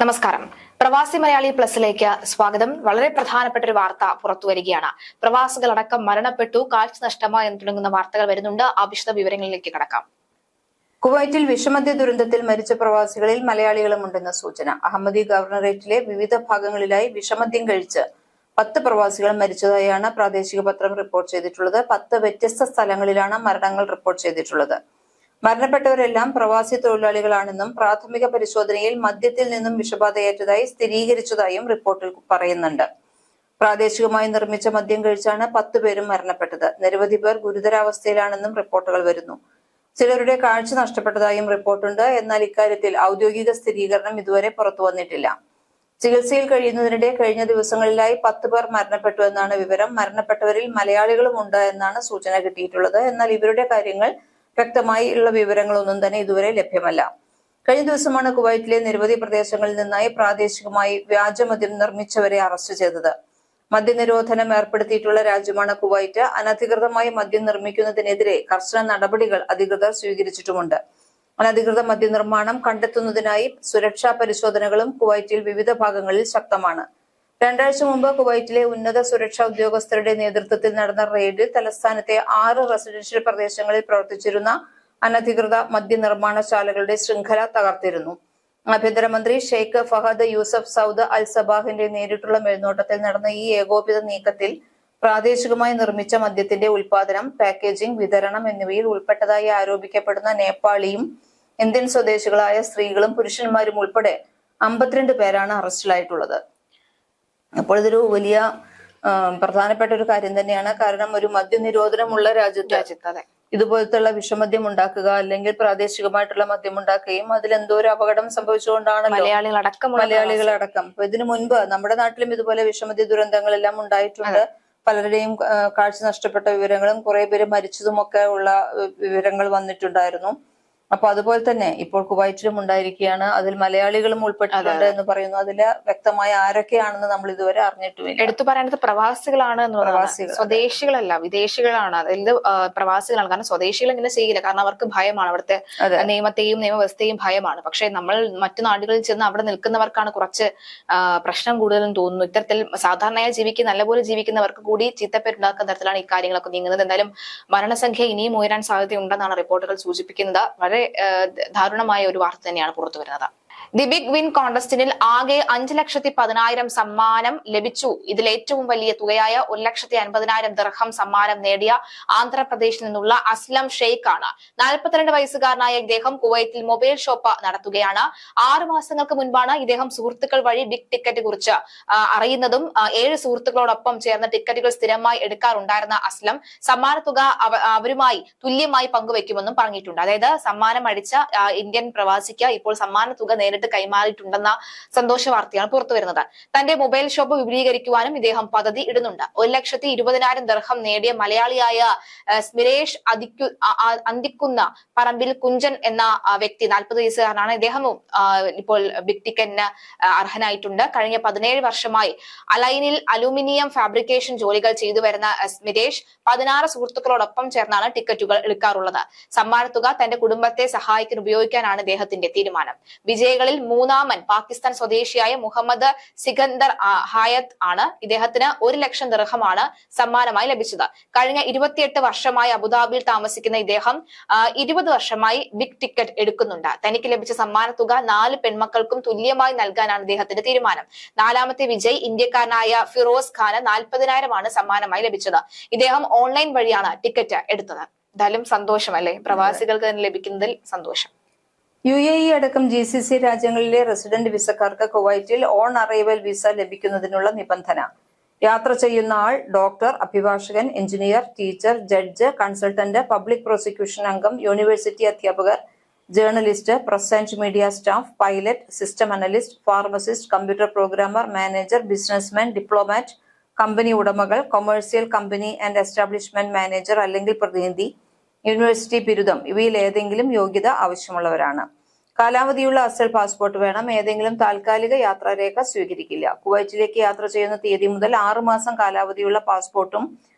നമസ്കാരം. പ്രവാസി മലയാളി പ്ലസിലേക്ക് സ്വാഗതം. വളരെ പ്രധാനപ്പെട്ട ഒരു വാർത്ത പുറത്തു വരികയാണ്. പ്രവാസികളടക്കം മരണപ്പെട്ടു, കാഴ്ച നഷ്ടമായി എന്ന് തുടങ്ങുന്ന വാർത്തകൾ വരുന്നുണ്ട്. ആ വിശദ വിവരങ്ങളിലേക്ക് കടക്കാം. കുവൈറ്റിൽ വിഷമദ്യ ദുരന്തത്തിൽ മരിച്ച പ്രവാസികളിൽ മലയാളികളും ഉണ്ടെന്ന സൂചന. അഹമ്മദി ഗവർണറേറ്റിലെ വിവിധ ഭാഗങ്ങളിലായി വിഷമദ്യം കഴിച്ച് 10 പ്രവാസികൾ മരിച്ചതായാണ് പ്രാദേശിക പത്രം റിപ്പോർട്ട് ചെയ്തിട്ടുള്ളത്. 10 വ്യത്യസ്ത സ്ഥലങ്ങളിലാണ് മരണങ്ങൾ റിപ്പോർട്ട് ചെയ്തിട്ടുള്ളത്. മരണപ്പെട്ടവരെല്ലാം പ്രവാസി തൊഴിലാളികളാണെന്നും പ്രാഥമിക പരിശോധനയിൽ മദ്യത്തിൽ നിന്നും വിഷബാധയേറ്റതായി സ്ഥിരീകരിച്ചതായും റിപ്പോർട്ടിൽ പറയുന്നുണ്ട്. പ്രാദേശികമായി നിർമ്മിച്ച മദ്യം കഴിച്ചാണ് 10 പേരും മരണപ്പെട്ടത്. നിരവധി പേർ ഗുരുതരാവസ്ഥയിലാണെന്നും റിപ്പോർട്ടുകൾ വരുന്നു. ചിലരുടെ കാഴ്ച നഷ്ടപ്പെട്ടതായും റിപ്പോർട്ടുണ്ട്. എന്നാൽ ഇക്കാര്യത്തിൽ ഔദ്യോഗിക സ്ഥിരീകരണം ഇതുവരെ പുറത്തു വന്നിട്ടില്ല. ചികിത്സയിൽ കഴിയുന്നതിനിടെ കഴിഞ്ഞ ദിവസങ്ങളിലായി 10 പേർ മരണപ്പെട്ടു എന്നാണ് വിവരം. മരണപ്പെട്ടവരിൽ മലയാളികളും ഉണ്ട് എന്നാണ് സൂചന കിട്ടിയിട്ടുള്ളത്. എന്നാൽ ഇവരുടെ കാര്യങ്ങൾ വ്യക്തമായി ഉള്ള വിവരങ്ങളൊന്നും തന്നെ ഇതുവരെ ലഭ്യമല്ല. കഴിഞ്ഞ ദിവസമാണ് കുവൈറ്റിലെ നിരവധി പ്രദേശങ്ങളിൽ നിന്നായി പ്രാദേശികമായി വ്യാജമദ്യം നിർമ്മിച്ചവരെ അറസ്റ്റ് ചെയ്തത്. മദ്യനിരോധനം ഏർപ്പെടുത്തിയിട്ടുള്ള രാജ്യമാണ് കുവൈറ്റ്. അനധികൃതമായി മദ്യം നിർമ്മിക്കുന്നതിനെതിരെ കർശന നടപടികൾ അധികൃതർ സ്വീകരിച്ചിട്ടുമുണ്ട്. അനധികൃത മദ്യനിർമ്മാണം കണ്ടെത്തുന്നതിനായി സുരക്ഷാ പരിശോധനകളും കുവൈറ്റിൽ വിവിധ ഭാഗങ്ങളിൽ ശക്തമാണ്. 2 ആഴ്ച മുമ്പ് കുവൈറ്റിലെ ഉന്നത സുരക്ഷാ ഉദ്യോഗസ്ഥരുടെ നേതൃത്വത്തിൽ നടന്ന റെയ്ഡിൽ തലസ്ഥാനത്തെ 6 റെസിഡൻഷ്യൽ പ്രദേശങ്ങളിൽ പ്രവർത്തിച്ചിരുന്ന അനധികൃത മദ്യനിർമ്മാണശാലകളുടെ ശൃംഖല തകർത്തിരുന്നു. ആഭ്യന്തരമന്ത്രി ഷെയ്ഖ് ഫഹദ് യൂസഫ് സൗദ് അൽ സബാഹിന്റെ നേരിട്ടുള്ള മേൽനോട്ടത്തിൽ നടന്ന ഈ ഏകോപിത നീക്കത്തിൽ പ്രാദേശികമായി നിർമ്മിച്ച മദ്യത്തിന്റെ ഉൽപാദനം, പാക്കേജിംഗ്, വിതരണം എന്നിവയിൽ ഉൾപ്പെട്ടതായി ആരോപിക്കപ്പെടുന്ന നേപ്പാളിയും ഇന്ത്യൻ സ്വദേശികളായ സ്ത്രീകളും പുരുഷന്മാരും ഉൾപ്പെടെ 52 പേരാണ് അറസ്റ്റിലായിട്ടുള്ളത്. അപ്പോൾ ഇതൊരു വലിയ പ്രധാനപ്പെട്ട ഒരു കാര്യം തന്നെയാണ്. കാരണം ഒരു മദ്യനിരോധനമുള്ള രാജ്യത്ത് ഇതുപോലത്തുള്ള വിഷമദ്യം ഉണ്ടാക്കുക അല്ലെങ്കിൽ പ്രാദേശികമായിട്ടുള്ള മദ്യം ഉണ്ടാക്കുകയും അതിലെന്തോ ഒരു അപകടം സംഭവിച്ചുകൊണ്ടാണ് മലയാളികളടക്കം. അപ്പൊ ഇതിനു മുൻപ് നമ്മുടെ നാട്ടിലും ഇതുപോലെ വിഷമദ്യ ദുരന്തങ്ങളെല്ലാം ഉണ്ടായിട്ടുണ്ട്. പലരുടെയും കാഴ്ച നഷ്ടപ്പെട്ട വിവരങ്ങളും കുറെ പേര് മരിച്ചതുമൊക്കെ ഉള്ള വിവരങ്ങൾ വന്നിട്ടുണ്ടായിരുന്നു. അപ്പൊ അതുപോലെ തന്നെ ഇപ്പോൾ കുവൈറ്റിലും ഉണ്ടായിരിക്കുകയാണ്. അതിൽ മലയാളികളും ഉൾപ്പെട്ടിട്ടുണ്ട് എന്ന് പറയുന്നു. അതില് വ്യക്തമായ ആരൊക്കെയാണെന്ന് നമ്മൾ ഇതുവരെ അറിഞ്ഞിട്ടുമില്ല. എടുത്തു പറയേണ്ടത് പ്രവാസികളാണ് എന്ന് പ്രവാസികൾ, സ്വദേശികളല്ല, വിദേശികളാണ്. അതിൽ പ്രവാസികളാണ്. കാരണം സ്വദേശികൾ ഇങ്ങനെ ചെയ്യില്ല. കാരണം അവർക്ക് ഭയമാണ്, അവിടുത്തെ നിയമത്തെയും നിയമവ്യവസ്ഥയും ഭയമാണ്. പക്ഷെ നമ്മൾ മറ്റു നാടുകളിൽ ചെന്ന് അവിടെ നിൽക്കുന്നവർക്കാണ് കുറച്ച് പ്രശ്നം കൂടുതലും തോന്നുന്നു. ഇത്തരത്തിൽ സാധാരണയായി നല്ലപോലെ ജീവിക്കുന്നവർക്ക് കൂടി ചീത്തപ്പേരുണ്ടാക്കുന്ന തരത്തിലാണ് ഈ കാര്യങ്ങളൊക്കെ നീങ്ങുന്നത്. എന്തായാലും മരണസംഖ്യ ഇനിയും ഉയരാൻ സാധ്യതയുണ്ടെന്നാണ് റിപ്പോർട്ടുകൾ സൂചിപ്പിക്കുന്നത്. വളരെ ദാരുണമായ ഒരു വാർത്ത തന്നെയാണ് പുറത്തു വരുന്നത്. ദി ബിഗ് വിൻ കോൺടെസ്റ്റിനിൽ ആകെ 5,10,000 സമ്മാനം ലഭിച്ചു. ഇതിൽ ഏറ്റവും വലിയ തുകയായ 1,50,000 ദിർഹം സമ്മാനം നേടിയ ആന്ധ്രാപ്രദേശിൽ നിന്നുള്ള അസ്ലം ഷെയ്ഖ് ആണ്. 42 വയസ്സുകാരനായ ഇദ്ദേഹം കുവൈറ്റിൽ മൊബൈൽ ഷോപ്പ് നടത്തുകയാണ്. 6 മാസങ്ങൾക്ക് മുൻപാണ് ഇദ്ദേഹം സുഹൃത്തുക്കൾ വഴി ബിഗ് ടിക്കറ്റ് കുറിച്ച് അറിയുന്നതും 7 സുഹൃത്തുക്കളോടൊപ്പം ചേർന്ന് ടിക്കറ്റുകൾ സ്ഥിരമായി എടുക്കാറുണ്ടായിരുന്ന അസ്ലം സമ്മാനത്തുക അവരുമായി തുല്യമായി പങ്കുവെക്കുമെന്നും പറഞ്ഞിട്ടുണ്ട്. അതായത് സമ്മാനം അടിച്ച ഇന്ത്യൻ പ്രവാസിക്ക് ഇപ്പോൾ സമ്മാനത്തുക നേരിട്ട് കൈമാറിയിട്ടുണ്ടെന്ന സന്തോഷ വാർത്തയാണ് പുറത്തു വരുന്നത്. തന്റെ മൊബൈൽ ഷോപ്പ് വിപുലീകരിക്കുവാനും ഇദ്ദേഹം പദ്ധതി ഇടുന്നുണ്ട്. 1,20,000 ദിർഹം നേടിയ മലയാളിയായ സ്മിരേഷ് അന്തിക്കുന്ന പറമ്പിൽ കുഞ്ചൻ എന്ന വ്യക്തി 40 വയസ്സുകാരനാണ്. ഇദ്ദേഹവും ഇപ്പോൾ ബിഗ് ടിക്കറ്റിന് അർഹനായിട്ടുണ്ട്. കഴിഞ്ഞ 17 വർഷമായി അലൈനിൽ അലൂമിനിയം ഫാബ്രിക്കേഷൻ ജോലികൾ ചെയ്തു വരുന്ന സ്മിരേഷ് 16 സുഹൃത്തുക്കളോടൊപ്പം ചേർന്നാണ് ടിക്കറ്റുകൾ എടുക്കാറുള്ളത്. സമ്മാനത്തുക തന്റെ കുടുംബത്തെ സഹായിക്കാൻ ഉപയോഗിക്കാനാണ് ഇദ്ദേഹത്തിന്റെ തീരുമാനം. വിജയികളിൽ 3-ാമൻ പാകിസ്ഥാൻ സ്വദേശിയായ മുഹമ്മദ് സികന്ദർ ഹായത്ത് ആണ്. ഇദ്ദേഹത്തിന് 1,00,000 ദിർഹമാണ് സമ്മാനമായി ലഭിച്ചത്. കഴിഞ്ഞ 28 വർഷമായി അബുദാബിയിൽ താമസിക്കുന്ന ഇദ്ദേഹം 20 വർഷമായി ബിഗ് ടിക്കറ്റ് എടുക്കുന്നുണ്ട്. തനിക്ക് ലഭിച്ച സമ്മാനത്തുക 4 പെൺമക്കൾക്കും തുല്യമായി നൽകാനാണ് ഇദ്ദേഹത്തിന്റെ തീരുമാനം. 4-ാമത്തെ വിജയ് ഇന്ത്യക്കാരനായ ഫിറോസ് ഖാന് 40,000 ആണ് സമ്മാനമായി ലഭിച്ചത്. ഇദ്ദേഹം ഓൺലൈൻ വഴിയാണ് ടിക്കറ്റ് എടുത്തത്. എന്തായാലും സന്തോഷമല്ലേ, പ്രവാസികൾക്ക് തന്നെ ലഭിക്കുന്നതിൽ സന്തോഷം. UAE അടക്കം GCC രാജ്യങ്ങളിലെ റെസിഡന്റ് വിസക്കാർക്ക് കുവൈറ്റിൽ ഓൺ അറൈവൽ വിസ ലഭിക്കുന്നതിനുള്ള നിബന്ധന. യാത്ര ചെയ്യുന്ന ആൾ ഡോക്ടർ, അഭിഭാഷകൻ, engineer, teacher, judge, consultant, public prosecution അംഗം, യൂണിവേഴ്സിറ്റി അധ്യാപകർ, journalist, press and media staff, pilot, system analyst, pharmacist, computer programmer, manager, businessman, diplomat, company ഉടമകൾ, commercial company and establishment manager അല്ലെങ്കിൽ പ്രതിനിധി, യൂണിവേഴ്സിറ്റി ബിരുദം ഇവയിൽ ഏതെങ്കിലും യോഗ്യത ആവശ്യമുള്ളവരാണ്. കാലാവധിയുള്ള അസൽ പാസ്പോർട്ട് വേണം. ഏതെങ്കിലും താൽക്കാലിക യാത്രാരേഖ സ്വീകരിക്കില്ല. കുവൈറ്റിലേക്ക് യാത്ര ചെയ്യുന്ന തീയതി മുതൽ 6 മാസം കാലാവധിയുള്ള പാസ്പോർട്ടും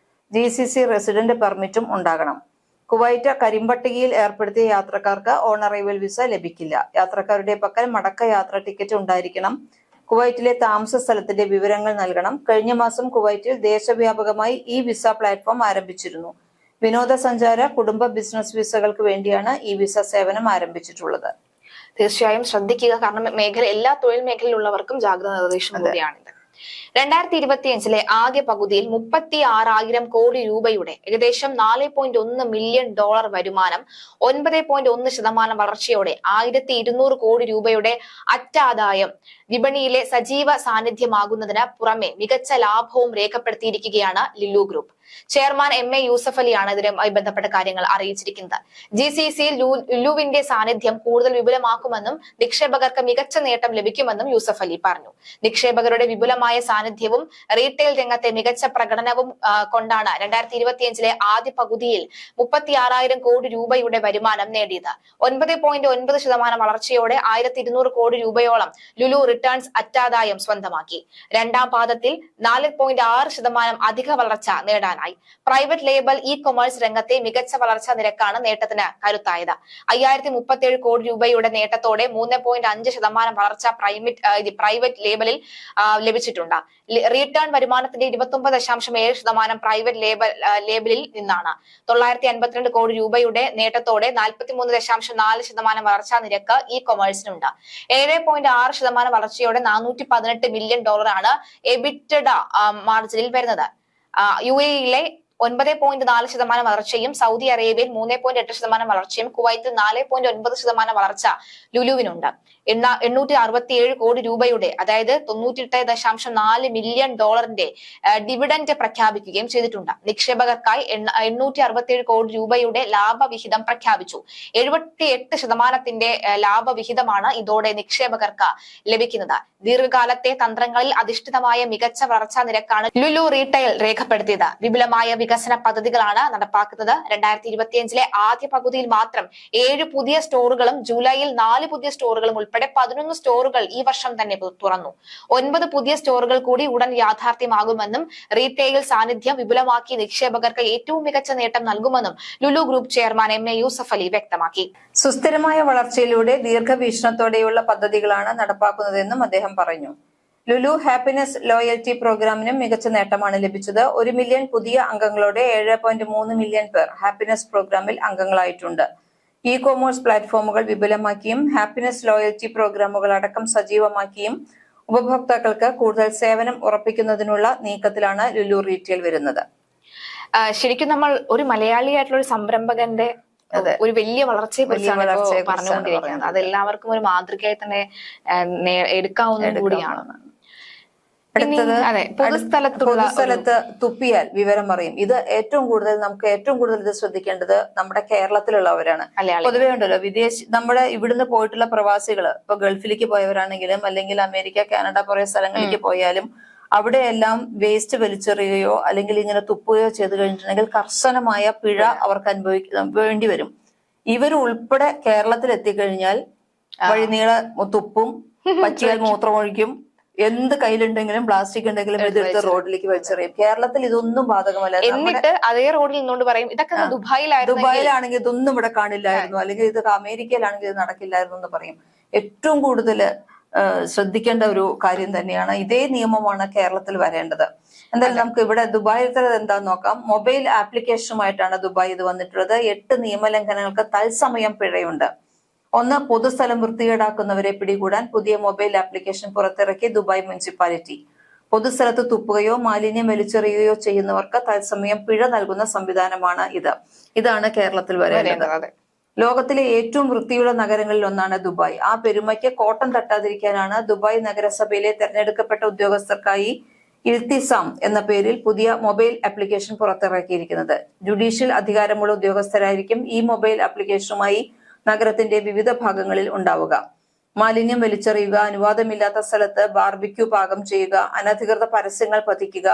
GCC റെസിഡന്റ് പെർമിറ്റും ഉണ്ടാകണം. കുവൈറ്റ് കരിമ്പട്ടികയിൽ ഏർപ്പെടുത്തിയ യാത്രക്കാർക്ക് ഓൺ അറൈവൽ വിസ ലഭിക്കില്ല. യാത്രക്കാരുടെ പക്കൽ മടക്ക യാത്ര ടിക്കറ്റ് ഉണ്ടായിരിക്കണം. കുവൈറ്റിലെ താമസ സ്ഥലത്തിന്റെ വിവരങ്ങൾ നൽകണം. കഴിഞ്ഞ മാസം കുവൈറ്റിൽ ദേശവ്യാപകമായി ഈ വിസ പ്ലാറ്റ്ഫോം ആരംഭിച്ചിരുന്നു. വിനോദസഞ്ചാര, കുടുംബ, ബിസിനസ് വിസകൾക്ക് വേണ്ടിയാണ് ഈ വിസ സേവനം ആരംഭിച്ചിട്ടുള്ളത്. തീർച്ചയായും ശ്രദ്ധിക്കുക, കാരണം എല്ലാ തൊഴിൽ മേഖലയിലുള്ളവർക്കും ജാഗ്രതാ നിർദ്ദേശം കൂടിയാണിത്. 2025 ആദ്യ പകുതിയിൽ 36,000 കോടി രൂപയുടെ ഏകദേശം $4.1 മില്യൺ വരുമാനം, 9.1% വളർച്ചയോടെ 1,200 കോടി രൂപയുടെ അറ്റാദായം വിപണിയിലെ സജീവ സാന്നിധ്യമാകുന്നതിന് പുറമെ മികച്ച ലാഭവും രേഖപ്പെടുത്തിയിരിക്കുകയാണ് Lulu group. Chairman MA Yusuf അലിയാണ് ഇതിനുമായി ബന്ധപ്പെട്ട കാര്യങ്ങൾ അറിയിച്ചിരിക്കുന്നത്. GCCയിൽ ലുലുവിന്റെ സാന്നിധ്യം കൂടുതൽ വിപുലമാക്കുമെന്നും നിക്ഷേപകർക്ക് മികച്ച നേട്ടം ലഭിക്കുമെന്നും യൂസഫ് അലി പറഞ്ഞു. നിക്ഷേപകരുടെ വിപുലമായ സാന്നിധ്യവും റീറ്റെയിൽ രംഗത്തെ മികച്ച പ്രകടനവും കൊണ്ടാണ് 2025 ആദ്യ പകുതിയിൽ 36,000 കോടി രൂപയുടെ വരുമാനം നേടിയത്. 9.9% വളർച്ചയോടെ 1,200 കോടി രൂപയോളം ലുലു റിട്ടേൺസ് അറ്റാദായം സ്വന്തമാക്കി. രണ്ടാം പാദത്തിൽ 4.6% അധിക വളർച്ച നേടാനായി. പ്രൈവറ്റ് ലേബൽ ഇ കൊമേഴ്സ് രംഗത്തെ മികച്ച വളർച്ചാ നിരക്കാണ് നേട്ടത്തിന് കരുത്തായത്. 5,037 കോടി രൂപയുടെ നേട്ടത്തോടെ 3.5% വളർച്ച പ്രൈവറ്റ് ലേബലിൽ ലഭിച്ചിട്ടുണ്ട്. റിട്ടേൺ വരുമാനത്തിന്റെ 29.7% പ്രൈവറ്റ് ലേബലിൽ നിന്നാണ്. 952 കോടി രൂപയുടെ നേട്ടത്തോടെ 43.4% വളർച്ചാ നിരക്ക് ഇ കൊമേഴ്സിനുണ്ട്. 7.6% വളർച്ചയോടെ $418 മില്യൺ ആണ് എബിറ്റഡ മാർജിനിൽ വരുന്നത്. UAE 9.4% വളർച്ചയും സൗദി അറേബ്യയിൽ 3.8% വളർച്ചയും കുവൈത്തിൽ 4.9% വളർച്ച ലുലുവിനുണ്ട്. 867 കോടി രൂപയുടെ, അതായത് $98.4 മില്യൺ ഡിവിഡന്റ് പ്രഖ്യാപിക്കുകയും ചെയ്തിട്ടുണ്ട്. നിക്ഷേപകർക്കായി 867 കോടി രൂപയുടെ ലാഭവിഹിതം പ്രഖ്യാപിച്ചു. 78% ലാഭവിഹിതമാണ് ഇതോടെ നിക്ഷേപകർക്ക് ലഭിക്കുന്നത്. ദീർഘകാലത്തെ തന്ത്രങ്ങളിൽ അധിഷ്ഠിതമായ മികച്ച വളർച്ചാ നിരക്കാണ് ലുലു റീറ്റെയിൽ രേഖപ്പെടുത്തിയത്. വിപുലമായ വികസന പദ്ധതികളാണ് നടപ്പാക്കുന്നത്. 2025 ആദ്യ പകുതിയിൽ മാത്രം 7 പുതിയ സ്റ്റോറുകളും ജൂലൈയിൽ 4 പുതിയ സ്റ്റോറുകളും ഉൾപ്പെടെ 11 സ്റ്റോറുകൾ ഈ വർഷം തന്നെ തുറന്നു. 9 പുതിയ സ്റ്റോറുകൾ കൂടി ഉടൻ യാഥാർത്ഥ്യമാകുമെന്നും റീറ്റെയിൽ സാന്നിധ്യം വിപുലമാക്കി നിക്ഷേപകർക്ക് ഏറ്റവും മികച്ച നേട്ടം നൽകുമെന്നും Lulu group chairman MA Yusuff Ali വ്യക്തമാക്കി. സുസ്ഥിരമായ വളർച്ചയിലൂടെ ദീർഘവീക്ഷണത്തോടെയുള്ള പദ്ധതികളാണ് നടപ്പാക്കുന്നതെന്നും അദ്ദേഹം പറഞ്ഞു. ലുലു ഹാപ്പിനെസ് ലോയൽറ്റി പ്രോഗ്രാമിനും മികച്ച നേട്ടമാണ് ലഭിച്ചത്. 1 മില്യൺ പുതിയ അംഗങ്ങളോടെ 7.3 മില്യൺ പേർ ഹാപ്പിനെസ് പ്രോഗ്രാമിൽ അംഗങ്ങളായിട്ടുണ്ട്. ഇ കൊമേഴ്സ് പ്ലാറ്റ്ഫോമുകൾ വിപുലമാക്കിയും ഹാപ്പിനെസ് ലോയൽറ്റി പ്രോഗ്രാമുകൾ അടക്കം സജീവമാക്കിയും ഉപഭോക്താക്കൾക്ക് കൂടുതൽ സേവനം ഉറപ്പിക്കുന്നതിനുള്ള നീക്കത്തിലാണ് ലുലു റീറ്റെയിൽ വരുന്നത്. ശരിക്കും നമ്മൾ ഒരു മലയാളിയായിട്ടുള്ള ഒരു സംരംഭകന്റെ ഒരു വലിയ വളർച്ചയെ കുറിച്ചാണ് പറഞ്ഞുകൊണ്ടിരിക്കുന്നത്. അത് എല്ലാവർക്കും ഒരു മാതൃകയായി തന്നെ എടുക്കാവുന്ന കൂടിയാണ്. പൊതുസ്ഥലത്ത് തുപ്പിയാൽ വിവരം അറിയും. ഇത് ഏറ്റവും കൂടുതൽ ഇത് ശ്രദ്ധിക്കേണ്ടത് നമ്മുടെ കേരളത്തിലുള്ളവരാണ്. പൊതുവേ ഉണ്ടല്ലോ നമ്മുടെ ഇവിടുന്ന് പോയിട്ടുള്ള പ്രവാസികള്, ഇപ്പൊ ഗൾഫിലേക്ക് പോയവരാണെങ്കിലും അല്ലെങ്കിൽ അമേരിക്ക, കാനഡ പോയ സ്ഥലങ്ങളിലേക്ക് പോയാലും അവിടെയെല്ലാം വേസ്റ്റ് വലിച്ചെറിയുകയോ അല്ലെങ്കിൽ ഇങ്ങനെ തുപ്പുകയോ ചെയ്തു കഴിഞ്ഞിട്ടുണ്ടെങ്കിൽ കർശനമായ പിഴ അവർക്ക് വേണ്ടി വരും. ഇവരുൾപ്പെടെ കേരളത്തിൽ എത്തിക്കഴിഞ്ഞാൽ വഴിനീള തുപ്പും, പച്ചിയാൽ മൂത്രമൊഴിക്കും, എന്ത് കയ്യിലുണ്ടെങ്കിലും പ്ലാസ്റ്റിക് ഉണ്ടെങ്കിലും ഇതെടുത്ത് റോഡിലേക്ക് വലിച്ചെറിയും. കേരളത്തിൽ ഇതൊന്നും ബാധകമല്ല. എന്നിട്ട് അതേ റോഡിൽ നിന്നുകൊണ്ട് പറയും ഇതൊക്കെ ദുബായിലാണെങ്കിൽ ഇതൊന്നും ഇവിടെ കാണില്ലായിരുന്നു, അല്ലെങ്കിൽ ഇത് അമേരിക്കയിലാണെങ്കിൽ ഇത് നടക്കില്ലായിരുന്നു എന്ന് പറയും. ഏറ്റവും കൂടുതൽ ശ്രദ്ധിക്കേണ്ട ഒരു കാര്യം തന്നെയാണ്. ഇതേ നിയമമാണ് കേരളത്തിൽ വരേണ്ടത്. എന്തായാലും നമുക്ക് ഇവിടെ ദുബായിലത്തെ എന്താന്ന് നോക്കാം. മൊബൈൽ ആപ്ലിക്കേഷനുമായിട്ടാണ് ദുബായ് ഇത് വന്നിട്ടുള്ളത്. 8 നിയമലംഘനങ്ങൾക്ക് തത്സമയം പിഴയുണ്ട്. 1, പൊതുസ്ഥലം വൃത്തികേടാക്കുന്നവരെ പിടികൂടാൻ പുതിയ മൊബൈൽ ആപ്ലിക്കേഷൻ പുറത്തിറക്കി ദുബായ് മുനിസിപ്പാലിറ്റി. പൊതുസ്ഥലത്ത് തുപ്പുകയോ മാലിന്യം വലിച്ചെറിയുകയോ ചെയ്യുന്നവർക്ക് തത്സമയം പിഴ നൽകുന്ന സംവിധാനമാണ് ഇത്. ഇതാണ് കേരളത്തിൽ വരേണ്ടത്. ലോകത്തിലെ ഏറ്റവും വൃത്തിയുള്ള നഗരങ്ങളിൽ ഒന്നാണ് ദുബായ്. ആ പെരുമയ്ക്ക് കോട്ടം തട്ടാതിരിക്കാനാണ് ദുബായ് നഗരസഭയിലെ തെരഞ്ഞെടുക്കപ്പെട്ട ഉദ്യോഗസ്ഥർക്കായി ഇൽത്തിസാം എന്ന പേരിൽ പുതിയ മൊബൈൽ ആപ്ലിക്കേഷൻ പുറത്തിറക്കിയിരിക്കുന്നത്. ജുഡീഷ്യൽ അധികാരമുള്ള ഉദ്യോഗസ്ഥരായിരിക്കും ഈ മൊബൈൽ ആപ്ലിക്കേഷനുമായി നഗരത്തിന്റെ വിവിധ ഭാഗങ്ങളിൽ ഉണ്ടാവുക. മാലിന്യം വലിച്ചെറിയുക, അനുവാദമില്ലാത്ത സ്ഥലത്ത് ബാർബിക്യൂ പാകം ചെയ്യുക, അനധികൃത പരസ്യങ്ങൾ പതിക്കുക,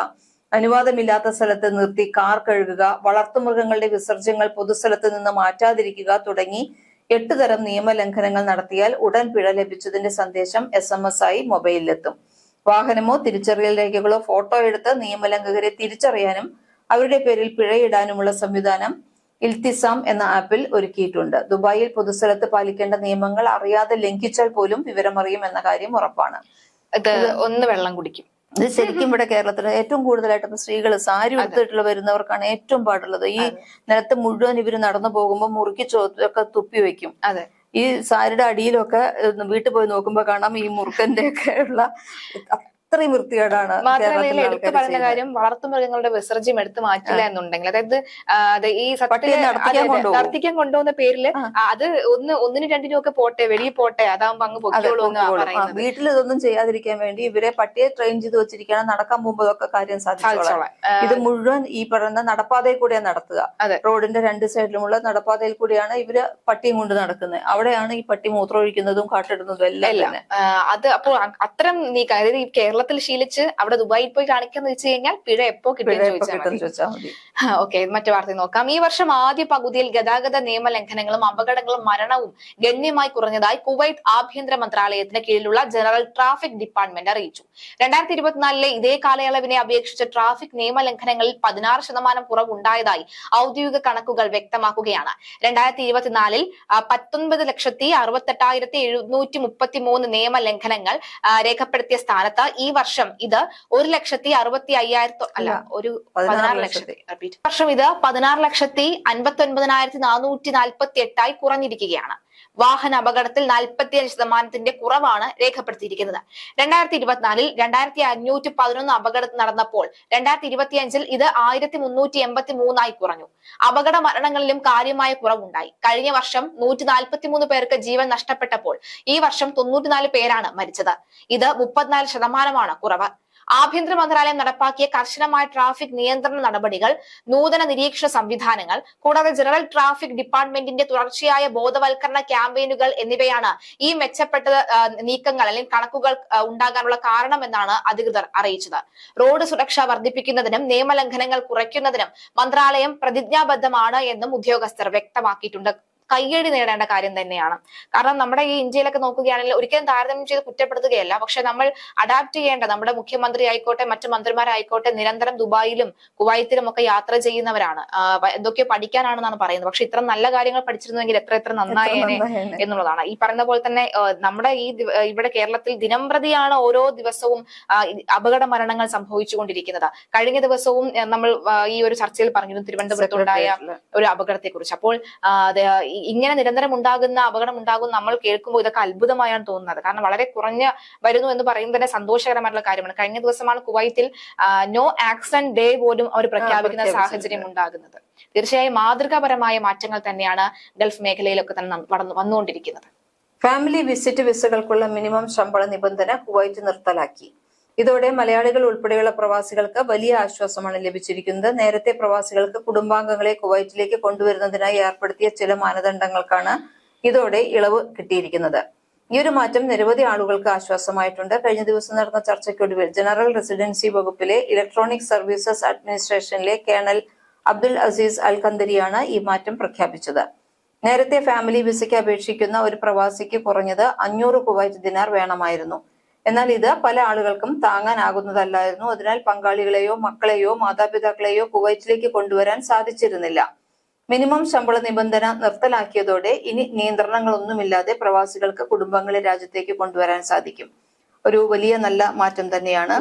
അനുവാദമില്ലാത്ത സ്ഥലത്ത് നിർത്തി കാർ കഴുകുക, വളർത്തുമൃഗങ്ങളുടെ വിസർജ്യങ്ങൾ പൊതുസ്ഥലത്ത് നിന്ന് മാറ്റാതിരിക്കുക തുടങ്ങി 8 തരം നിയമലംഘനങ്ങൾ നടത്തിയാൽ ഉടൻ പിഴ ലഭിച്ചതിന്റെ സന്ദേശം SMS ആയി മൊബൈലിലെത്തും. വാഹനമോ തിരിച്ചറിയൽ രേഖകളോ ഫോട്ടോ എടുത്ത് നിയമലംഘകരെ തിരിച്ചറിയാനും അവരുടെ പേരിൽ പിഴയിടാനുമുള്ള സംവിധാനം ഇൽത്തിസാം എന്ന ആപ്പിൽ ഒരുക്കിയിട്ടുണ്ട്. ദുബായിൽ പൊതുസ്ഥലത്ത് പാലിക്കേണ്ട നിയമങ്ങൾ അറിയാതെ ലംഘിച്ചാൽ പോലും വിവരമറിയും എന്ന കാര്യം ഉറപ്പാണ്. ഇത് ഒന്ന് വെള്ളം കുടിക്കും. ഇത് ശരിക്കും ഇവിടെ കേരളത്തിൽ ഏറ്റവും കൂടുതലായിട്ട് ഇപ്പൊ സ്ത്രീകൾ സാരി ഉടുത്തിട്ടുള്ള വരുന്നവർക്കാണ് ഏറ്റവും പാടുള്ളത്. ഈ നിലത്ത് മുഴുവൻ ഇവര് നടന്നു പോകുമ്പോൾ മുറുക്കി ചോത്തൊക്കെ തുപ്പി വെക്കും. അതെ, ഈ സാരിയുടെ അടിയിലൊക്കെ വീട്ടിൽ പോയി നോക്കുമ്പോ കാണാം ഈ മുറുക്കന്റെ ഒക്കെ ഉള്ള അത്രയും വൃത്തികേടാണ്. മാത്രമല്ല എടുത്തു പറഞ്ഞ കാര്യം, വളർത്തുമൃഗങ്ങളുടെ വിസർജ്യം എടുത്തു മാറ്റില്ല എന്നുണ്ടെങ്കിൽ, അതായത് ഈ നടത്തിക്കാൻ കൊണ്ടുപോകുന്ന പേരില് അത് ഒന്നിനും രണ്ടിനും ഒക്കെ പോട്ടെ, വെളിയിൽ പോട്ടെ, അതാകുമ്പോ അങ്ങ് പൊക്കോളൂ. വീട്ടിൽ ഇതൊന്നും ചെയ്യാതിരിക്കാൻ വേണ്ടി ഇവരെ പട്ടിയെ ട്രെയിൻ ചെയ്ത് വെച്ചിരിക്കണം. നടക്കാൻ പോകുമ്പോഴൊക്കെ കാര്യം സാധിച്ചോളാം. ഇത് മുഴുവൻ ഈ പറയുന്ന നടപ്പാതയിൽ കൂടെയാണ് നടത്തുക. റോഡിന്റെ രണ്ട് സൈഡിലുമുള്ള നടപ്പാതയിൽ കൂടിയാണ് ഇവര് പട്ടിയും കൊണ്ട് നടക്കുന്നത്. അവിടെയാണ് ഈ പട്ടി മൂത്രമൊഴിക്കുന്നതും കാട്ടിടുന്നതും എല്ലാം. അത് അപ്പോൾ അത്തരം നീക്കം, അതായത് ഈ കേരളത്തിൽ ശീലിച്ച് അവിടെ ദുബായിൽ പോയി കാണിക്കാന്ന് വെച്ച് കഴിഞ്ഞാൽ പിഴ എപ്പോ കിട്ടും ചോദിച്ചാൽ മതി. ഓക്കെ, മറ്റു വാർത്ത നോക്കാം. ഈ വർഷം ആദ്യ പകുതിയിൽ ഗതാഗത നിയമ ലംഘനങ്ങളും അപകടങ്ങളും മരണവും ഗണ്യമായി കുറഞ്ഞതായി കുവൈറ്റ് ആഭ്യന്തര മന്ത്രാലയത്തിന് കീഴിലുള്ള ജനറൽ ട്രാഫിക് ഡിപ്പാർട്ട്മെന്റ് അറിയിച്ചു. 2024 ഇതേ കാലയളവിനെ അപേക്ഷിച്ച് ട്രാഫിക് നിയമ ലംഘനങ്ങളിൽ 16% കുറവുണ്ടായതായി ഔദ്യോഗിക കണക്കുകൾ വ്യക്തമാക്കുകയാണ്. 2024 19,68,733 നിയമ ലംഘനങ്ങൾ രേഖപ്പെടുത്തിയ സ്ഥാനത്ത് ഈ വർഷം ഇത് 16,59,448 കുറഞ്ഞിരിക്കുകയാണ്. വാഹന അപകടത്തിൽ 45% കുറവാണ് രേഖപ്പെടുത്തിയിരിക്കുന്നത്. 2024 2511 അപകടം നടന്നപ്പോൾ 2025 ഇത് 1383 കുറഞ്ഞു. അപകട മരണങ്ങളിലും കാര്യമായ കുറവുണ്ടായി. കഴിഞ്ഞ വർഷം 143 പേർക്ക് ജീവൻ നഷ്ടപ്പെട്ടപ്പോൾ ഈ വർഷം 94 പേരാണ് മരിച്ചത്. ഇത് 34% കുറവ്. ആഭ്യന്തര മന്ത്രാലയം നടപ്പാക്കിയ കർശനമായ ട്രാഫിക് നിയന്ത്രണ നടപടികൾ, നൂതന നിരീക്ഷണ സംവിധാനങ്ങൾ, കൂടാതെ ജനറൽ ട്രാഫിക് ഡിപ്പാർട്ട്മെന്റിന്റെ തുടർച്ചയായ ബോധവൽക്കരണ ക്യാമ്പയിനുകൾ എന്നിവയാണ് ഈ മെച്ചപ്പെട്ട നീക്കങ്ങൾ അല്ലെങ്കിൽ കണക്കുകൾ ഉണ്ടാകാനുള്ള കാരണമെന്നാണ് അധികൃതർ അറിയിച്ചത്. റോഡ് സുരക്ഷ വർദ്ധിപ്പിക്കുന്നതിനും നിയമലംഘനങ്ങൾ കുറയ്ക്കുന്നതിനും മന്ത്രാലയം പ്രതിജ്ഞാബദ്ധമാണ് എന്നും ഉദ്യോഗസ്ഥർ വ്യക്തമാക്കിയിട്ടുണ്ട്. കയ്യടി നേടേണ്ട കാര്യം തന്നെയാണ്. കാരണം നമ്മുടെ ഈ ഇന്ത്യയിലൊക്കെ നോക്കുകയാണെങ്കിൽ ഒരിക്കലും താരതമ്യം ചെയ്ത് കുറ്റപ്പെടുത്തുകയല്ല, പക്ഷെ നമ്മൾ അഡാപ്റ്റ് ചെയ്യേണ്ട, നമ്മുടെ മുഖ്യമന്ത്രി ആയിക്കോട്ടെ മറ്റു മന്ത്രിമാരായിക്കോട്ടെ നിരന്തരം ദുബായിലും കുവൈത്തിലും ഒക്കെ യാത്ര ചെയ്യുന്നവരാണ്. എന്തൊക്കെയോ പഠിക്കാനാണെന്നാണ് പറയുന്നത്. പക്ഷെ ഇത്ര നല്ല കാര്യങ്ങൾ പഠിച്ചിരുന്നെങ്കിൽ എത്ര നന്നായേനെ എന്നുള്ളതാണ്. ഈ പറയുന്ന പോലെ തന്നെ നമ്മുടെ ഇവിടെ കേരളത്തിൽ ദിനംപ്രതിയാണ് ഓരോ ദിവസവും അപകട മരണങ്ങൾ സംഭവിച്ചുകൊണ്ടിരിക്കുന്നത്. കഴിഞ്ഞ ദിവസവും നമ്മൾ ഈ ഒരു ചർച്ചയിൽ പറഞ്ഞിരുന്നു തിരുവനന്തപുരത്തുണ്ടായ ഒരു അപകടത്തെ കുറിച്ച്. അപ്പോൾ ഇങ്ങനെ നിരന്തരം അപകടം ഉണ്ടാകും നമ്മൾ കേൾക്കുമ്പോൾ ഇതൊക്കെ അത്ഭുതമായാണ് തോന്നുന്നത്. കാരണം വളരെ കുറഞ്ഞ വരുന്നു എന്ന് പറയുന്നത് തന്നെ സന്തോഷകരമായിട്ടുള്ള കാര്യമാണ്. കഴിഞ്ഞ ദിവസമാണ് കുവൈത്തിൽ നോ ആക്സിഡന്റ് ഡേ പോലും അവർ പ്രഖ്യാപിക്കുന്ന സാഹചര്യം ഉണ്ടാകുന്നത്. തീർച്ചയായും മാതൃകാപരമായ മാറ്റങ്ങൾ തന്നെയാണ് ഗൾഫ് മേഖലയിലൊക്കെ തന്നെ വന്നുകൊണ്ടിരിക്കുന്നത്. ഫാമിലി വിസിറ്റ് വിസകൾക്കുള്ള മിനിമം ശമ്പള നിബന്ധന കുവൈറ്റ് നിർത്തലാക്കി. ഇതോടെ മലയാളികൾ ഉൾപ്പെടെയുള്ള പ്രവാസികൾക്ക് വലിയ ആശ്വാസമാണ് ലഭിച്ചിരിക്കുന്നത്. നേരത്തെ പ്രവാസികൾക്ക് കുടുംബാംഗങ്ങളെ കുവൈറ്റിലേക്ക് കൊണ്ടുവരുന്നതിനായി ഏർപ്പെടുത്തിയ ചില മാനദണ്ഡങ്ങൾക്കാണ് ഇതോടെ ഇളവ് കിട്ടിയിരിക്കുന്നത്. ഈ ഒരു മാറ്റം നിരവധി ആളുകൾക്ക് ആശ്വാസമായിട്ടുണ്ട്. കഴിഞ്ഞ ദിവസം നടന്ന ചർച്ചയ്ക്കൊടുവിൽ ജനറൽ റെസിഡൻസി വകുപ്പിലെ ഇലക്ട്രോണിക് സർവീസസ് അഡ്മിനിസ്ട്രേഷനിലെ കേണൽ അബ്ദുൽ അസീസ് അൽ ഖന്ദരിയാണ് ഈ മാറ്റം പ്രഖ്യാപിച്ചത്. നേരത്തെ ഫാമിലി വിസയ്ക്ക് അപേക്ഷിക്കുന്ന ഒരു പ്രവാസിക്ക് കുറഞ്ഞത് 500 കുവൈറ്റ് ദിനാർ വേണമായിരുന്നു. എന്നാൽ ഇത് പല ആളുകൾക്കും താങ്ങാനാകുന്നതല്ലായിരുന്നു. അതിനാൽ പങ്കാളികളെയോ മക്കളെയോ മാതാപിതാക്കളെയോ കുവൈറ്റിലേക്ക് കൊണ്ടുവരാൻ സാധിച്ചിരുന്നില്ല. മിനിമം ശമ്പള നിബന്ധന നിർത്തലാക്കിയതോടെ ഇനി നിയന്ത്രണങ്ങളൊന്നുമില്ലാതെ പ്രവാസികൾക്ക് കുടുംബങ്ങളെ രാജ്യത്തേക്ക് കൊണ്ടുവരാൻ സാധിക്കും. ഒരു വലിയ നല്ല മാറ്റം തന്നെയാണ്.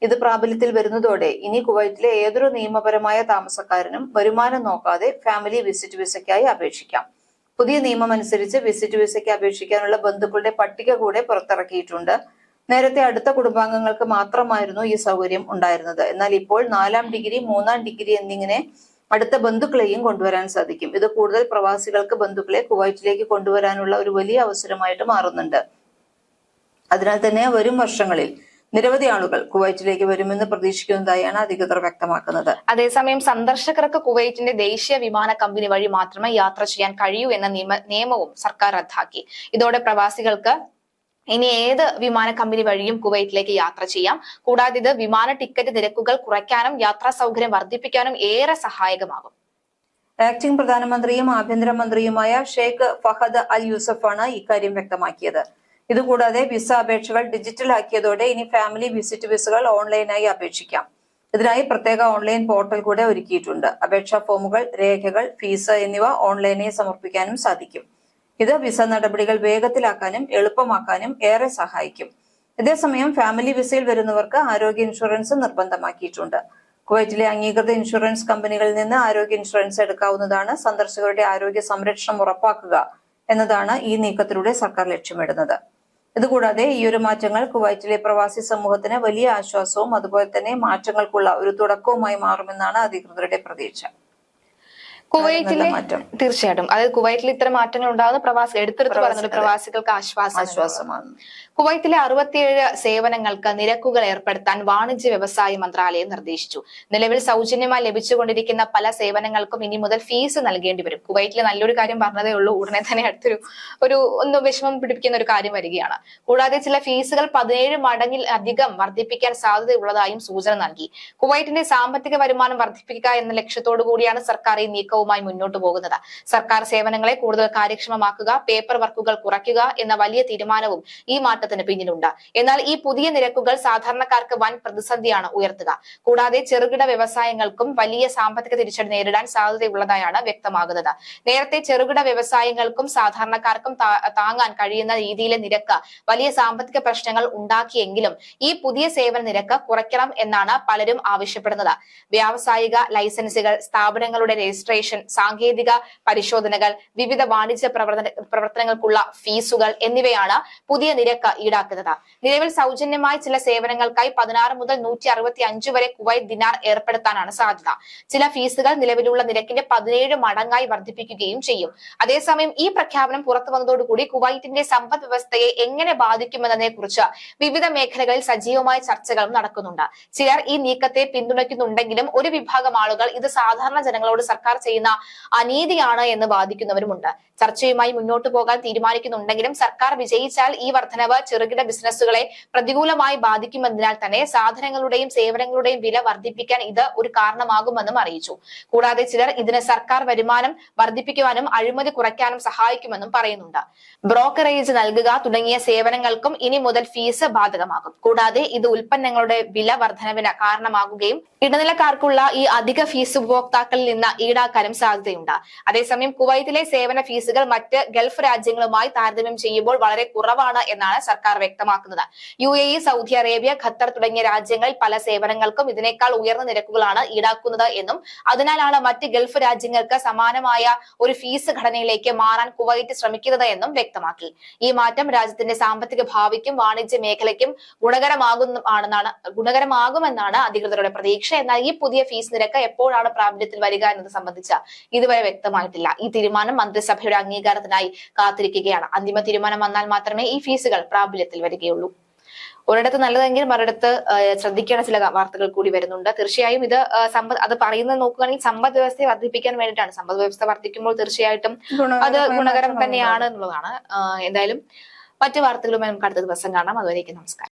ഇത് പ്രാബല്യത്തിൽ വരുന്നതോടെ ഇനി കുവൈറ്റിലെ ഏതൊരു നിയമപരമായ താമസക്കാരനും വരുമാനം നോക്കാതെ ഫാമിലി വിസിറ്റ് വിസയ്ക്കായി അപേക്ഷിക്കാം. പുതിയ നിയമം അനുസരിച്ച് വിസിറ്റ് വിസയ്ക്ക് അപേക്ഷിക്കാനുള്ള ബന്ധുക്കളുടെ പട്ടിക കൂടെ പുറത്തിറക്കിയിട്ടുണ്ട്. നേരത്തെ അടുത്ത കുടുംബാംഗങ്ങൾക്ക് മാത്രമായിരുന്നു ഈ സൗകര്യം ഉണ്ടായിരുന്നത്. എന്നാൽ ഇപ്പോൾ 4ാം ഡിഗ്രി 3ാം ഡിഗ്രി എന്നിങ്ങനെ അടുത്ത ബന്ധുക്കളെയും കൊണ്ടുവരാൻ സാധിക്കും. ഇത് കൂടുതൽ പ്രവാസികൾക്ക് ബന്ധുക്കളെ കുവൈറ്റിലേക്ക് കൊണ്ടുവരാനുള്ള ഒരു വലിയ അവസരമായിട്ട് മാറുന്നുണ്ട്. അതിനാൽ തന്നെ വരും വർഷങ്ങളിൽ നിരവധി ആളുകൾ കുവൈറ്റിലേക്ക് വരുമെന്ന് പ്രതീക്ഷിക്കുന്നതായാണ് അധികൃതർ വ്യക്തമാക്കുന്നത്. അതേസമയം സന്ദർശകർക്ക് കുവൈറ്റിന്റെ ദേശീയ വിമാന കമ്പനി വഴി മാത്രമേ യാത്ര ചെയ്യാൻ കഴിയൂ എന്ന നിയമവും സർക്കാർ റദ്ദാക്കി. ഇതോടെ പ്രവാസികൾക്ക് ഇനി ഏത് വിമാന കമ്പനി വഴിയും കുവൈറ്റിലേക്ക് യാത്ര ചെയ്യാം. കൂടാതെ ഇത് വിമാന ടിക്കറ്റ് നിരക്കുകൾ കുറയ്ക്കാനും യാത്രാ സൗകര്യം വർദ്ധിപ്പിക്കാനും ഏറെ സഹായകമാകും. ആക്ടിംഗ് പ്രധാനമന്ത്രിയും ആഭ്യന്തരമന്ത്രിയുമായ ഷെയ്ഖ് ഫഹദ് അൽ യൂസഫാണ് ഇക്കാര്യം വ്യക്തമാക്കിയത്. ഇതുകൂടാതെ വിസ അപേക്ഷകൾ ഡിജിറ്റൽ ആക്കിയതോടെ ഇനി ഫാമിലി വിസിറ്റ് വിസകൾ ഓൺലൈനായി അപേക്ഷിക്കാം. ഇതിനായി പ്രത്യേക ഓൺലൈൻ പോർട്ടൽ കൂടെ ഒരുക്കിയിട്ടുണ്ട്. അപേക്ഷാ ഫോമുകൾ, രേഖകൾ, ഫീസ് എന്നിവ ഓൺലൈനായി സമർപ്പിക്കാനും സാധിക്കും. ഇത് വിസ നടപടികൾ വേഗത്തിലാക്കാനും എളുപ്പമാക്കാനും ഏറെ സഹായിക്കും. അതേസമയം ഫാമിലി വിസയിൽ വരുന്നവർക്ക് ആരോഗ്യ ഇൻഷുറൻസ് നിർബന്ധമാക്കിയിട്ടുണ്ട്. കുവൈറ്റിലെ അംഗീകൃത ഇൻഷുറൻസ് കമ്പനികളിൽ നിന്ന് ആരോഗ്യ ഇൻഷുറൻസ് എടുക്കാവുന്നതാണ്. സന്ദർശകരുടെ ആരോഗ്യ സംരക്ഷണം ഉറപ്പാക്കുക എന്നതാണ് ഈ നീക്കത്തിലൂടെ സർക്കാർ ലക്ഷ്യമിടുന്നത്. ഇതുകൂടാതെ ഈയൊരു മാറ്റങ്ങൾ കുവൈറ്റിലെ പ്രവാസി സമൂഹത്തിന് വലിയ ആശ്വാസവും അതുപോലെ തന്നെ മാറ്റങ്ങൾക്കുള്ള ഒരു തുടക്കവുമായി മാറുമെന്നാണ് അധികൃതരുടെ പ്രതീക്ഷ. കുവൈറ്റിലെ തീർച്ചയായിട്ടും അതായത് കുവൈറ്റിൽ ഇത്തരം മാറ്റങ്ങൾ ഉണ്ടാകുന്ന പ്രവാസികൾ എടുത്തെടുത്ത് പറഞ്ഞത് പ്രവാസികൾക്ക് ആശ്വാസമാണ്. കുവൈറ്റിലെ 67 സേവനങ്ങൾക്ക് നിരക്കുകൾ ഏർപ്പെടുത്താൻ വാണിജ്യ വ്യവസായ മന്ത്രാലയം നിർദ്ദേശിച്ചു. നിലവിൽ സൗജന്യമായി ലഭിച്ചുകൊണ്ടിരിക്കുന്ന പല സേവനങ്ങൾക്കും ഇനി മുതൽ ഫീസ് നൽകേണ്ടി വരും. കുവൈറ്റിലെ നല്ലൊരു കാര്യം പറഞ്ഞതേ ഉള്ളൂ, ഉടനെ തന്നെ അടുത്തൊരു ഒന്ന് വിഷമം പിടിപ്പിക്കുന്ന ഒരു കാര്യം വരികയാണ്. കൂടാതെ ചില ഫീസുകൾ 17 മടങ്ങിൽ അധികം വർദ്ധിപ്പിക്കാൻ സാധ്യതയുള്ളതായും സൂചന നൽകി. കുവൈറ്റിന്റെ സാമ്പത്തിക വരുമാനം വർദ്ധിപ്പിക്കുക എന്ന ലക്ഷ്യത്തോടു കൂടിയാണ് സർക്കാർ ഈ നീക്കവുമായി മുന്നോട്ട് പോകുന്നത്. സർക്കാർ സേവനങ്ങളെ കൂടുതൽ കാര്യക്ഷമമാക്കുക, പേപ്പർ വർക്കുകൾ കുറയ്ക്കുക എന്ന വലിയ തീരുമാനവും ഈ മാറ്റത്തിന് പിന്നിലുണ്ട്. എന്നാൽ ഈ പുതിയ നിരക്കുകൾ സാധാരണക്കാർക്ക് വൻ പ്രതിസന്ധിയാണ് ഉയർത്തുക. കൂടാതെ ചെറുകിട വ്യവസായങ്ങൾക്കും വലിയ സാമ്പത്തിക തിരിച്ചടി നേരിടാൻ സാധ്യതയുള്ളതായാണ് വ്യക്തമാകുന്നത്. നേരത്തെ ചെറുകിട വ്യവസായങ്ങൾക്കും സാധാരണക്കാർക്കും താങ്ങാൻ കഴിയുന്ന രീതിയിലെ നിരക്ക് വലിയ സാമ്പത്തിക പ്രശ്നങ്ങൾ ഉണ്ടാക്കിയെങ്കിലും ഈ പുതിയ സേവന നിരക്ക് കുറയ്ക്കണം എന്നാണ് പലരും ആവശ്യപ്പെടുന്നത്. വ്യാവസായിക ലൈസൻസുകൾ, സ്ഥാപനങ്ങളുടെ രജിസ്ട്രേഷൻ, സാങ്കേതിക പരിശോധനകൾ, വിവിധ വാണിജ്യ പ്രവർത്തനങ്ങൾക്കുള്ള ഫീസുകൾ എന്നിവയാണ് പുതിയ നിരക്ക് ഈടാക്കുന്നത്. നിലവിൽ സൗജന്യമായി ചില സേവനങ്ങൾക്കായി 16 മുതൽ 165 വരെ കുവൈറ്റ് ദിനാർ ഏർപ്പെടുത്താനാണ് സാധ്യത. ചില ഫീസുകൾ നിലവിലുള്ള നിരക്കിന്റെ 17 മടങ്ങായി വർദ്ധിപ്പിക്കുകയും ചെയ്യും. അതേസമയം ഈ പ്രഖ്യാപനം പുറത്തു വന്നതോടുകൂടി കുവൈറ്റിന്റെ സമ്പദ് വ്യവസ്ഥയെ എങ്ങനെ ബാധിക്കുമെന്നതിനെ കുറിച്ച് വിവിധ മേഖലകളിൽ സജീവമായ ചർച്ചകളും നടക്കുന്നുണ്ട്. ചിലർ ഈ നീക്കത്തെ പിന്തുണയ്ക്കുന്നുണ്ടെങ്കിലും ഒരു വിഭാഗം ആളുകൾ ഇത് സാധാരണ ജനങ്ങളോട് സർക്കാർ ചെയ്യുന്ന അനീതിയാണ് എന്ന് വാദിക്കുന്നവരുമുണ്ട്. ചർച്ചയുമായി മുന്നോട്ട് പോകാൻ തീരുമാനിക്കുന്നുണ്ടെങ്കിലും സർക്കാർ വിജയിച്ചാൽ ഈ വർധനവ് ചെറുകിട ബിസിനസ്സുകളെ പ്രതികൂലമായി ബാധിക്കുമെന്നതിനാൽ തന്നെ സാധനങ്ങളുടെയും സേവനങ്ങളുടെയും വില വർദ്ധിപ്പിക്കാൻ ഇത് ഒരു കാരണമാകുമെന്നും അറിയിച്ചു. കൂടാതെ ചിലർ ഇതിന് സർക്കാർ വരുമാനം വർദ്ധിപ്പിക്കുവാനും അഴിമതി കുറയ്ക്കാനും സഹായിക്കുമെന്നും പറയുന്നുണ്ട്. ബ്രോക്കറേജ് നൽകുക തുടങ്ങിയ സേവനങ്ങൾക്കും ഇനി മുതൽ ഫീസ് ബാധകമാകും. കൂടാതെ ഇത് ഉൽപ്പന്നങ്ങളുടെ വില വർധനവിന് കാരണമാകുകയും ഇടനിലക്കാർക്കുള്ള ഈ അധിക ഫീസ് ഉപഭോക്താക്കളിൽ നിന്ന് ഈടാക്കാനും സാധ്യതയുണ്ട്. അതേസമയം കുവൈറ്റിലെ സേവന ഫീസുകൾ മറ്റ് ഗൾഫ് രാജ്യങ്ങളുമായി താരതമ്യം ചെയ്യുമ്പോൾ വളരെ കുറവാണ് എന്നാണ് സർക്കാർ വ്യക്തമാക്കുന്നത്. UAE, സൗദി അറേബ്യ, ഖത്തർ തുടങ്ങിയ രാജ്യങ്ങളിൽ പല സേവനങ്ങൾക്കും ഇതിനേക്കാൾ ഉയർന്ന നിരക്കുകളാണ് ഈടാക്കുന്നത് എന്നും അതിനാലാണ് മറ്റ് ഗൾഫ് രാജ്യങ്ങൾക്ക് സമാനമായ ഒരു ഫീസ് ഘടനയിലേക്ക് മാറാൻ കുവൈറ്റ് ശ്രമിക്കുന്നത് എന്നും വ്യക്തമാക്കി. ഈ മാറ്റം രാജ്യത്തിന്റെ സാമ്പത്തിക ഭാവിക്കും വാണിജ്യ മേഖലയ്ക്കും ഗുണകരമാകുമെന്നാണ് അധികൃതരുടെ പ്രതീക്ഷ. എന്നാൽ ഈ പുതിയ ഫീസ് നിരക്ക് എപ്പോഴാണ് പ്രാബല്യത്തിൽ വരിക എന്നത് സംബന്ധിച്ച ഇതുവരെ വ്യക്തമായിട്ടില്ല. ഈ തീരുമാനം മന്ത്രിസഭയുടെ അംഗീകാരത്തിനായി കാത്തിരിക്കുകയാണ്. അന്തിമ തീരുമാനം വന്നാൽ മാത്രമേ ഈ ഫീസുകൾ പ്രാബല്യത്തിൽ വരികയുള്ളൂ. ഒരിടത്ത് നല്ലതെങ്കിൽ മറിടത്ത് ശ്രദ്ധിക്കേണ്ട ചില വാർത്തകൾ കൂടി വരുന്നുണ്ട്. തീർച്ചയായും ഇത് അത് പറയുന്നത് നോക്കുകയാണെങ്കിൽ സമ്പദ് വ്യവസ്ഥയെ വർദ്ധിപ്പിക്കാൻ വേണ്ടിയിട്ടാണ്. സമ്പദ് വ്യവസ്ഥ വർദ്ധിക്കുമ്പോൾ തീർച്ചയായിട്ടും അത് ഗുണകരം തന്നെയാണ് എന്നുള്ളതാണ്. എന്തായാലും മറ്റു വാർത്തകളുമായി നമുക്ക് അടുത്ത ദിവസം കാണാം. അതുവരേക്കും നമസ്കാരം.